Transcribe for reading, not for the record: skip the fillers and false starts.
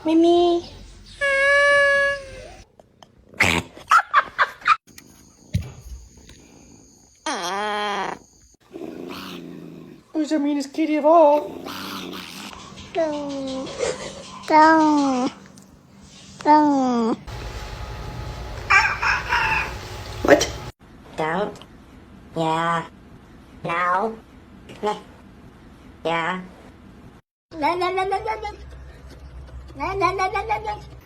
Mimi. Who's the meanest kitty of all? Don't. Don't. Don't. What? Don't. Yeah. No. Yeah. No, no, no, no, no, no. No, no, no, no, no, no.